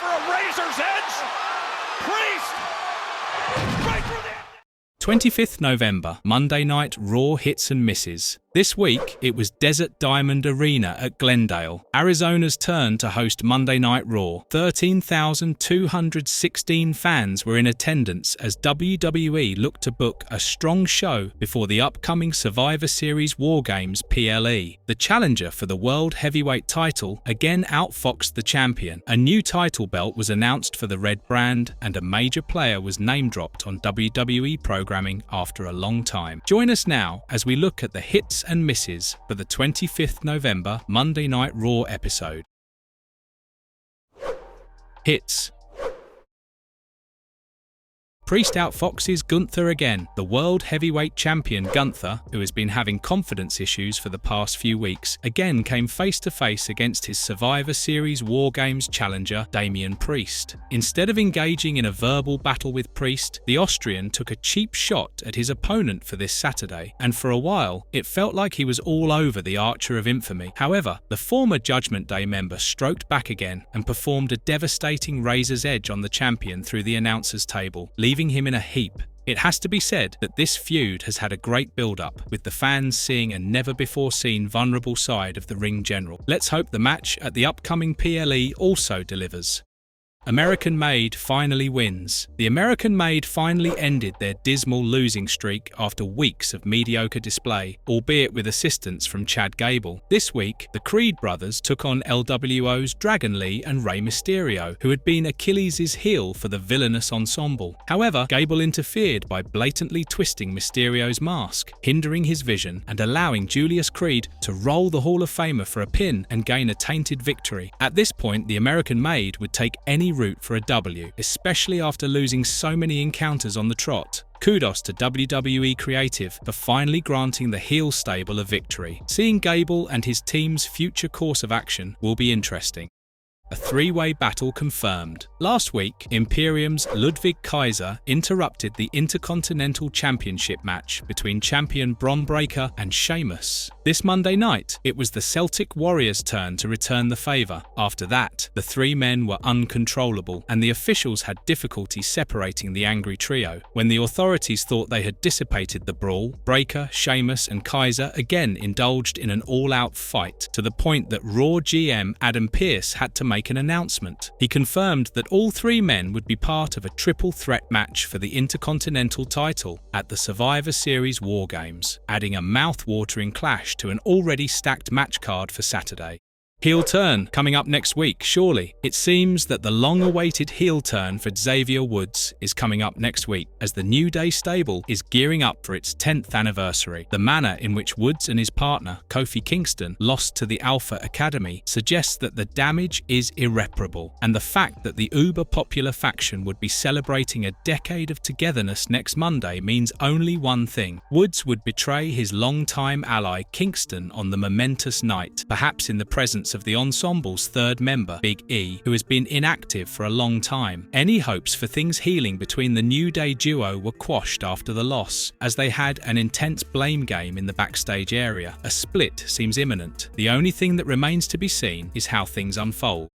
for a razor's edge. Priest! Right through the... 25th November, Monday Night Raw hits and misses. This week, it was Desert Diamond Arena at Glendale, Arizona's turn to host Monday Night Raw. 13,216 fans were in attendance as WWE looked to book a strong show before the upcoming Survivor Series War Games PLE. The challenger for the World Heavyweight title again outfoxed the champion. A new title belt was announced for the Red brand, and a major player was name-dropped on WWE programming after a long time. Join us now as we look at the hits and misses for the 25th November Monday Night Raw episode. Hits. Priest outfoxes Gunther again. The World Heavyweight Champion Gunther, who has been having confidence issues for the past few weeks, again came face-to-face against his Survivor Series War Games challenger, Damian Priest. Instead of engaging in a verbal battle with Priest, the Austrian took a cheap shot at his opponent for this Saturday, and for a while, it felt like he was all over the Archer of Infamy. However, the former Judgment Day member stroked back again and performed a devastating razor's edge on the champion through the announcer's table, leaving him in a heap. It has to be said that this feud has had a great build-up, with the fans seeing a never-before-seen vulnerable side of the ring general. Let's hope the match at the upcoming PLE also delivers. American Made finally wins. The American Made finally ended their dismal losing streak after weeks of mediocre display, albeit with assistance from Chad Gable. This week, the Creed brothers took on LWO's Dragon Lee and Rey Mysterio, who had been Achilles' heel for the villainous ensemble. However, Gable interfered by blatantly twisting Mysterio's mask, hindering his vision and allowing Julius Creed to roll the Hall of Famer for a pin and gain a tainted victory. At this point, the American Made would take any route for a W, especially after losing so many encounters on the trot. Kudos to WWE Creative for finally granting the heel stable a victory. Seeing Gable and his team's future course of action will be interesting. A three-way battle confirmed. Last week, Imperium's Ludwig Kaiser interrupted the Intercontinental Championship match between champion Bron Breakker and Sheamus. This Monday night, it was the Celtic Warriors' turn to return the favour. After that, the three men were uncontrollable, and the officials had difficulty separating the angry trio. When the authorities thought they had dissipated the brawl, Breakker, Sheamus and Kaiser again indulged in an all-out fight, to the point that Raw GM Adam Pearce had to make an announcement. He confirmed that all three men would be part of a triple threat match for the Intercontinental title at the Survivor Series War Games, adding a mouth-watering clash to an already stacked match card for Saturday. Heel turn coming up next week, surely. It seems that the long-awaited heel turn for Xavier Woods is coming up next week, as the New Day stable is gearing up for its 10th anniversary. The manner in which Woods and his partner, Kofi Kingston, lost to the Alpha Academy suggests that the damage is irreparable, and the fact that the uber-popular faction would be celebrating a decade of togetherness next Monday means only one thing. Woods would betray his longtime ally Kingston on the momentous night, perhaps in the presence of the ensemble's third member, Big E, who has been inactive for a long time. Any hopes for things healing between the New Day duo were quashed after the loss, as they had an intense blame game in the backstage area. A split seems imminent. The only thing that remains to be seen is how things unfold.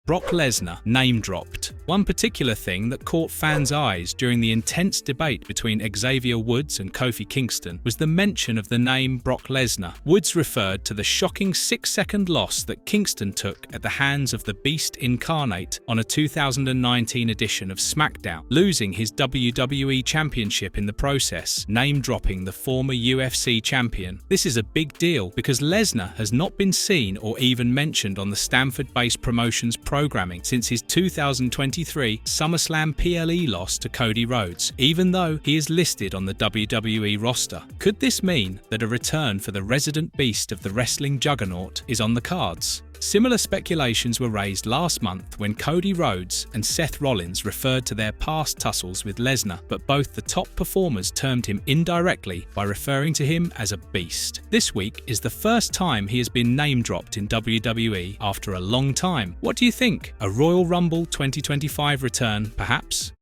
Brock Lesnar name-dropped. One particular thing that caught fans' eyes during the intense debate between Xavier Woods and Kofi Kingston was the mention of the name Brock Lesnar. Woods referred to the shocking 6-second loss that Kingston took at the hands of the Beast Incarnate on a 2019 edition of SmackDown, losing his WWE Championship in the process, name-dropping the former UFC champion. This is a big deal because Lesnar has not been seen or even mentioned on the Stamford-based promotion's programming since his 2023 SummerSlam PLE loss to Cody Rhodes, even though he is listed on the WWE roster. Could this mean that a return for the resident beast of the wrestling juggernaut is on the cards? Similar speculations were raised last month when Cody Rhodes and Seth Rollins referred to their past tussles with Lesnar, but both the top performers termed him indirectly by referring to him as a beast. This week is the first time he has been name-dropped in WWE after a long time. What do you think? A Royal Rumble 2025 return, perhaps?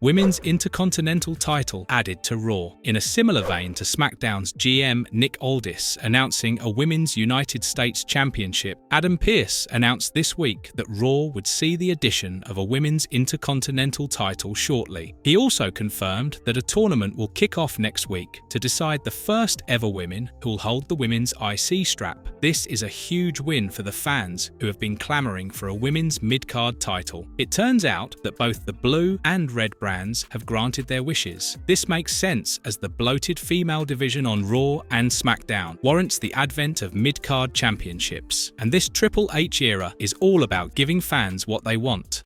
Women's Intercontinental title added to Raw. In a similar vein to SmackDown's GM Nick Aldis announcing a Women's United States Championship, Adam Pearce announced this week that Raw would see the addition of a Women's Intercontinental title shortly. He also confirmed that a tournament will kick off next week to decide the first ever women who will hold the Women's IC strap. This is a huge win for the fans who have been clamoring for a women's mid-card title. It turns out that both the blue and red brands have granted their wishes. This makes sense as the bloated female division on Raw and SmackDown warrants the advent of mid-card championships. And this Triple H era is all about giving fans what they want.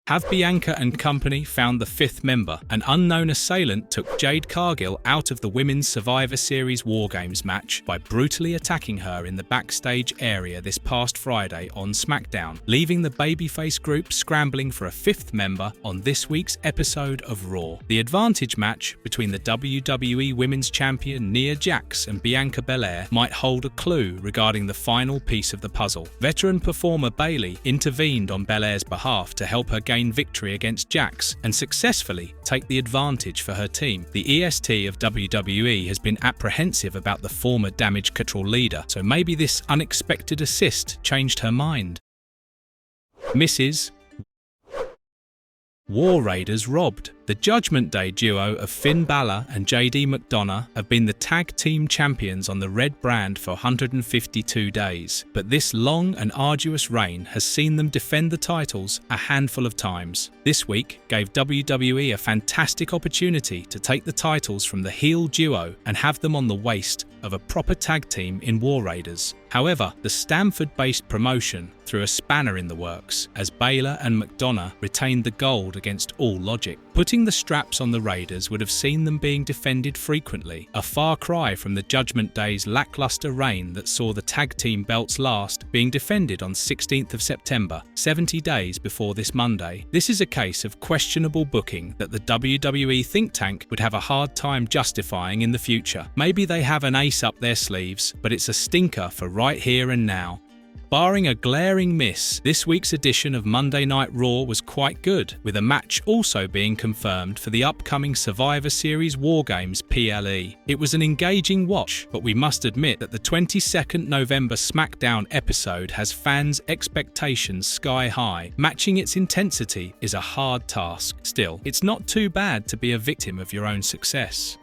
Have Bianca and company found the fifth member? An unknown assailant took Jade Cargill out of the Women's Survivor Series War Games match by brutally attacking her in the backstage area this past Friday on SmackDown, leaving the babyface group scrambling for a fifth member on this week's episode of Raw. The advantage match between the WWE Women's Champion Nia Jax and Bianca Belair might hold a clue regarding the final piece of the puzzle. Veteran performer Bayley intervened on Belair's behalf to help her gain victory against Jax and successfully take the advantage for her team. The EST of WWE has been apprehensive about the former Damage Control leader, so maybe this unexpected assist changed her mind. Mrs. War Raiders robbed. The Judgment Day duo of Finn Balor and JD McDonough have been the tag team champions on the Red brand for 152 days, but this long and arduous reign has seen them defend the titles a handful of times. This week gave WWE a fantastic opportunity to take the titles from the heel duo and have them on the waist of a proper tag team in War Raiders. However, the Stamford-based promotion threw a spanner in the works as Balor and McDonough retained the gold against all logic. Putting the straps on the Raiders would have seen them being defended frequently, a far cry from the Judgment Day's lackluster reign that saw the tag team belts last being defended on 16th of September, 70 days before this Monday. This is a case of questionable booking that the WWE think tank would have a hard time justifying in the future. Maybe they have an ace up their sleeves, but it's a stinker for right here and now. Barring a glaring miss, this week's edition of Monday Night Raw was quite good, with a match also being confirmed for the upcoming Survivor Series War Games PLE. It was an engaging watch, but we must admit that the 22nd November SmackDown episode has fans' expectations sky high. Matching its intensity is a hard task. Still, it's not too bad to be a victim of your own success.